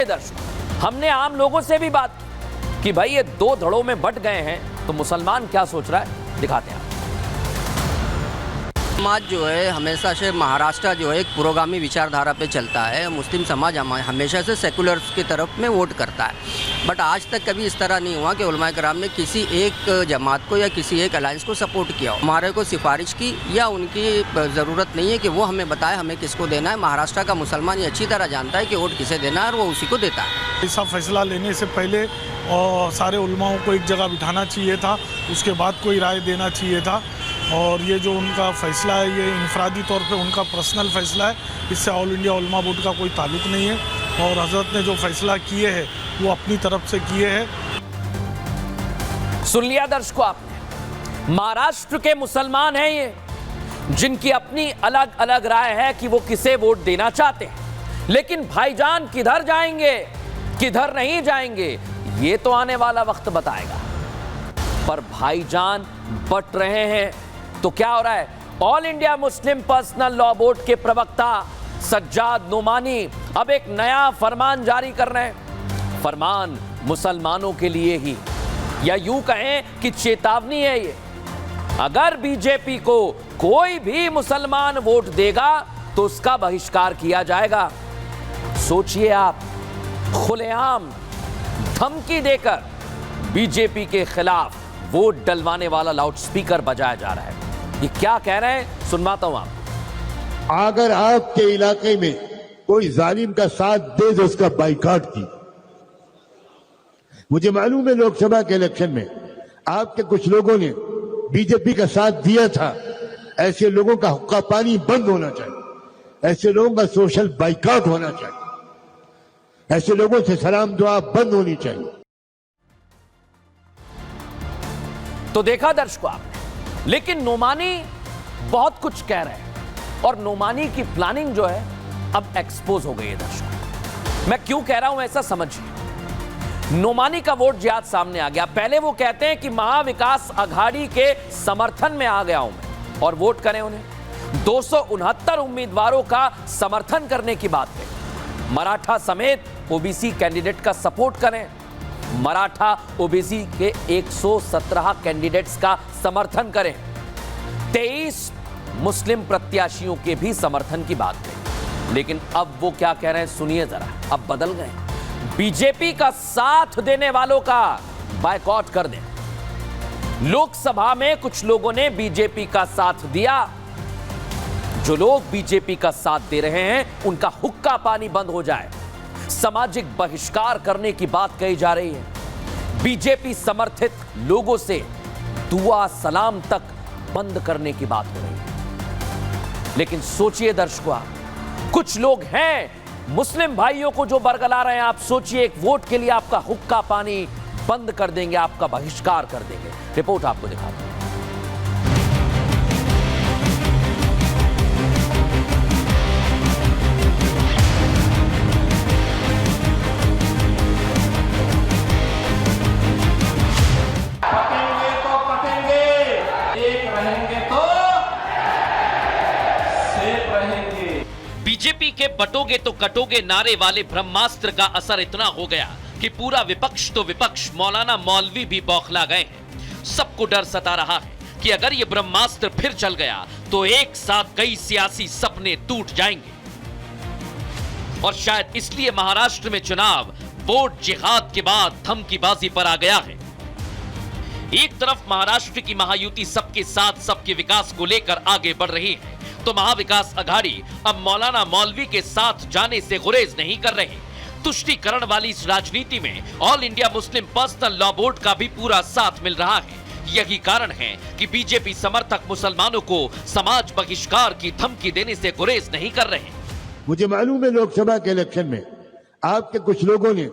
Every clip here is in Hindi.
दर्शकों, हमने आम लोगों से भी बात की कि भाई ये दो धड़ों में बंट गए हैं, तो मुसलमान क्या सोच रहा है, दिखाते हैं। समाज जो है हमेशा से महाराष्ट्र जो है एक पुरोगामी विचारधारा पे चलता है। मुस्लिम समाज हमेशा से सेकुलर्स की तरफ में वोट करता है, बट आज तक कभी इस तरह नहीं हुआ कि उलमाए कराम ने किसी एक जमात को या किसी एक अलायंस को सपोर्ट किया हो, हमारे को सिफारिश की, या उनकी ज़रूरत नहीं है कि वो हमें बताए हमें किसको देना है। महाराष्ट्र का मुसलमान ये अच्छी तरह जानता है कि वोट किसे देना है और वो उसी को देता है। ऐसा फैसला लेने से पहले और सारे उलमाओं को एक जगह बिठाना चाहिए था, उसके बाद कोई राय देना चाहिए था। और ये जो उनका फ़ैसला है ये इनफरादी तौर पे उनका पर्सनल फ़ैसला है, इससे ऑल इंडिया उलमा बोर्ड का कोई ताल्लुक़ नहीं है। और हज़रत ने जो फ़ैसला किए हैं वो अपनी तरफ से किए हैं। सुन लिया दर्शकों आपने, महाराष्ट्र के मुसलमान हैं ये, जिनकी अपनी अलग अलग राय है कि वो किसे वोट देना चाहते हैं, लेकिन भाईजान किधर जाएंगे किधर नहीं जाएंगे ये तो आने वाला वक्त बताएगा। पर भाईजान बट रहे हैं तो क्या हो रहा है? All India Muslim personal law board के प्रवक्ता सज्जाद नोमानी अब एक नया फरमान जारी कर रहे हैं। फरमान मुसलमानों के लिए ही, या यूं कहें कि चेतावनी है ये। अगर बीजेपी को कोई भी मुसलमान वोट देगा तो उसका बहिष्कार किया जाएगा। सोचिए आप, खुलेआम धमकी देकर बीजेपी के खिलाफ वोट डलवाने वाला लाउडस्पीकर बजाया जा रहा है। ये क्या कह रहे हैं, सुनवाता हूं आप। अगर आपके इलाके में कोई जालिम का साथ दे तो उसका बाइकआउट की। मुझे मालूम है लोकसभा के इलेक्शन में आपके कुछ लोगों ने बीजेपी का साथ दिया था। ऐसे लोगों का हुक्का पानी बंद होना चाहिए, ऐसे लोगों का सोशल बाइकआउट होना चाहिए, ऐसे लोगों से सलाम दुआ बंद होनी चाहिए। तो देखा दर्शकों आपने, लेकिन नोमानी बहुत कुछ कह रहे हैं और नोमानी की प्लानिंग जो है अब एक्सपोज हो गई है दर्शकों। मैं क्यों कह रहा हूं ऐसा समझिए। नोमानी का वोट जिहाद सामने आ गया। पहले वो कहते हैं कि महाविकास अघाड़ी के समर्थन में आ गया हूं मैं, और वोट करें उन्हें। 269 उम्मीदवारों का समर्थन करने की बात है। मराठा समेत ओबीसी कैंडिडेट का सपोर्ट करें। मराठा ओबीसी के 117 कैंडिडेट्स का समर्थन करें। 23 मुस्लिम प्रत्याशियों के भी समर्थन की बात करें। लेकिन अब वो क्या कह रहे हैं सुनिए जरा, अब बदल गए। बीजेपी का साथ देने वालों का बायकॉट कर दें। लोकसभा में कुछ लोगों ने बीजेपी का साथ दिया। जो लोग बीजेपी का साथ दे रहे हैं उनका हुक्का पानी बंद हो जाए, सामाजिक बहिष्कार करने की बात कही जा रही है। बीजेपी समर्थित लोगों से दुआ सलाम तक बंद करने की बात हो रही है। लेकिन सोचिए दर्शकों, कुछ लोग हैं मुस्लिम भाइयों को जो बरगला रहे हैं। आप सोचिए, एक वोट के लिए आपका हुक्का पानी बंद कर देंगे, आपका बहिष्कार कर देंगे। रिपोर्ट आपको दिखाते हैं। बीजेपी के बटोगे तो कटोगे नारे वाले ब्रह्मास्त्र का असर इतना हो गया कि पूरा विपक्ष तो विपक्ष, मौलाना मौलवी भी बौखला गए हैं। सबको डर सता रहा है कि अगर ये ब्रह्मास्त्र फिर चल गया तो एक साथ कई सियासी सपने टूट जाएंगे। और शायद इसलिए महाराष्ट्र में चुनाव वोट जिहाद के बाद धमकीबाजी पर आ गया है। एक तरफ महाराष्ट्र की महायुति सबके साथ सबके विकास को लेकर आगे बढ़ रही है, तो महाविकास अघाड़ी अब मौलाना मौलवी के साथ जाने से गुरेज नहीं कर रहे। तुष्टीकरण वाली इस राजनीति में all India Muslim personal law board का भी पूरा साथ मिल रहा है। यही कारण है कि बीजेपी समर्थक मुसलमानों को समाज बहिष्कार की धमकी देने से गुरेज नहीं कर रहे। मुझे मालूम है लोकसभा के इलेक्शन में आपके कुछ लोगों ने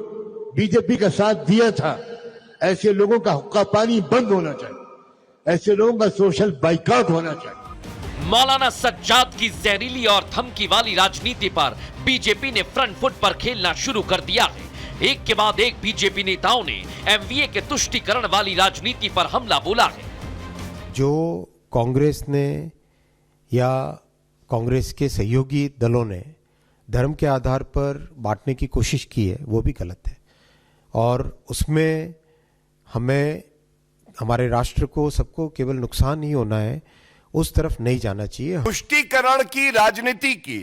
बीजेपी का साथ दिया था। ऐसे लोगों का हुक्का पानी बंद होना चाहिए, ऐसे लोगों का सोशल बाइकआउट होना चाहिए। मौलाना सज्जाद की जहरीली और धमकी वाली राजनीति पर बीजेपी ने फ्रंट फुट पर खेलना शुरू कर दिया है। एक के बाद एक बीजेपी नेताओं ने एमवीए के तुष्टीकरण वाली राजनीति पर हमला बोला है। जो कांग्रेस ने या कांग्रेस के सहयोगी दलों ने धर्म के आधार पर बांटने की कोशिश की है वो भी गलत है, और उसमें हमें हमारे राष्ट्र को सबको केवल नुकसान ही होना है, उस तरफ नहीं जाना चाहिए। तुष्टीकरण की राजनीति की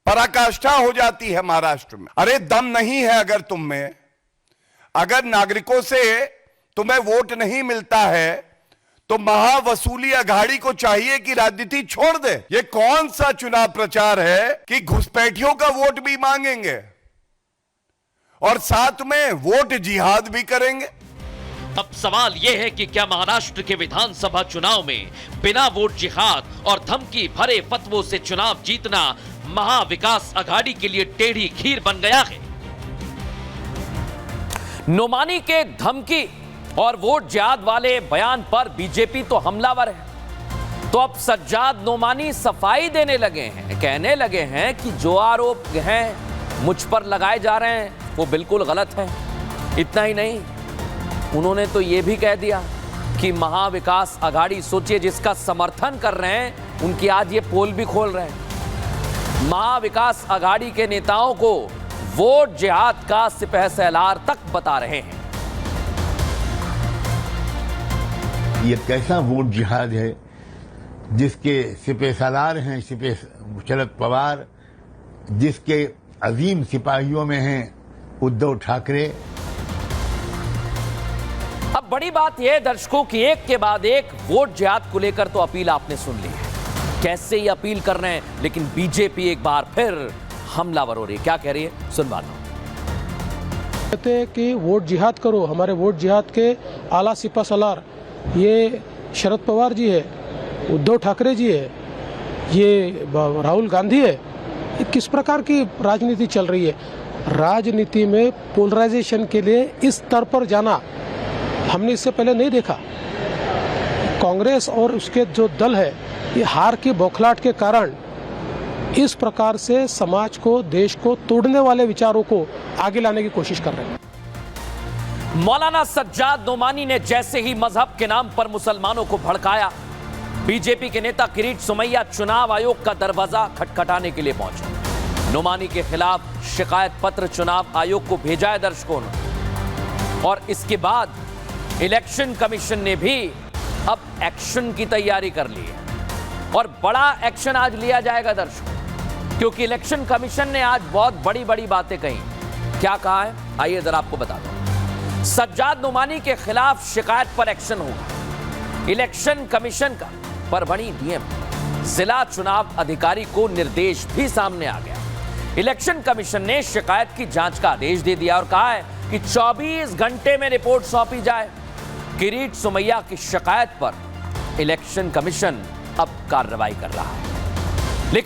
पराकाष्ठा हो जाती है महाराष्ट्र में। अरे दम नहीं है अगर तुम में, अगर नागरिकों से तुम्हें वोट नहीं मिलता है तो महावसूली अघाड़ी को चाहिए कि राजनीति छोड़ दे। ये कौन सा चुनाव प्रचार है कि घुसपैठियों का वोट भी मांगेंगे और साथ में वोट जिहाद भी करेंगे। अब सवाल यह है कि क्या महाराष्ट्र के विधानसभा चुनाव में बिना वोट जिहाद और धमकी भरे फतवों से चुनाव जीतना महाविकास अघाड़ी के लिए टेढ़ी खीर बन गया है? नोमानी के धमकी और वोट जिहाद वाले बयान पर बीजेपी तो हमलावर है, तो अब सज्जाद नोमानी सफाई देने लगे हैं, कहने लगे हैं कि जो आरोप हैं मुझ पर लगाए जा रहे हैं वो बिल्कुल गलत है। इतना ही नहीं, उन्होंने तो ये भी कह दिया कि महाविकास अघाड़ी, सोचिए जिसका समर्थन कर रहे हैं उनकी आज ये पोल भी खोल रहे हैं, महाविकास अघाड़ी के नेताओं को वोट जिहाद का सिपहसालार तक बता रहे हैं। ये कैसा वोट जिहाद है जिसके सिपहसालार हैं शरद पवार, जिसके अजीम सिपाहियों में हैं उद्धव ठाकरे। अब बड़ी बात यह है दर्शकों की एक के बाद एक वोट जिहाद को लेकर तो अपील आपने सुन ली है, कैसे ये अपील कर रहे हैं, लेकिन बीजेपी एक बार फिर हमलावर हो रही है। क्या कह रही है, सुनवा दो। कहते हैं कि वोट जिहाद करो, हमारे वोट जिहाद के आला सिपहसालार ये शरद पवार जी है, उद्धव ठाकरे जी है, ये राहुल गांधी है। ये किस प्रकार की राजनीति चल रही है? राजनीति में पोलराइजेशन के लिए इस स्तर पर जाना हमने इससे पहले नहीं देखा। कांग्रेस और उसके जो दल है ये हार की बौखलाहट के कारण इस प्रकार से समाज को, देश को तोड़ने वाले विचारों को आगे लाने की कोशिश कर रहे हैं। मौलाना सज्जाद नोमानी ने जैसे ही मजहब के नाम पर मुसलमानों को भड़काया, बीजेपी के नेता किरीट सोमैया चुनाव आयोग का दरवाजा खटखटाने के लिए पहुंचे। नोमानी के खिलाफ शिकायत पत्र चुनाव आयोग को भेजा है दर्शकों ने, और इसके बाद इलेक्शन कमीशन ने भी अब एक्शन की तैयारी कर ली है, और बड़ा एक्शन आज लिया जाएगा दर्शकों, क्योंकि इलेक्शन कमीशन ने आज बहुत बड़ी बड़ी बातें कही। क्या कहा है, आइए जरा आपको बता दूं। सज्जाद नोमानी के खिलाफ शिकायत पर एक्शन होगा। इलेक्शन कमीशन का परभणी डीएम जिला चुनाव अधिकारी को निर्देश भी सामने आ गया। इलेक्शन कमीशन ने शिकायत की जांच का आदेश दे दिया और कहा है कि 24 घंटे में रिपोर्ट सौंपी जाए। किरीट सोमैया की शिकायत पर इलेक्शन कमीशन अब कार्रवाई कर रहा है।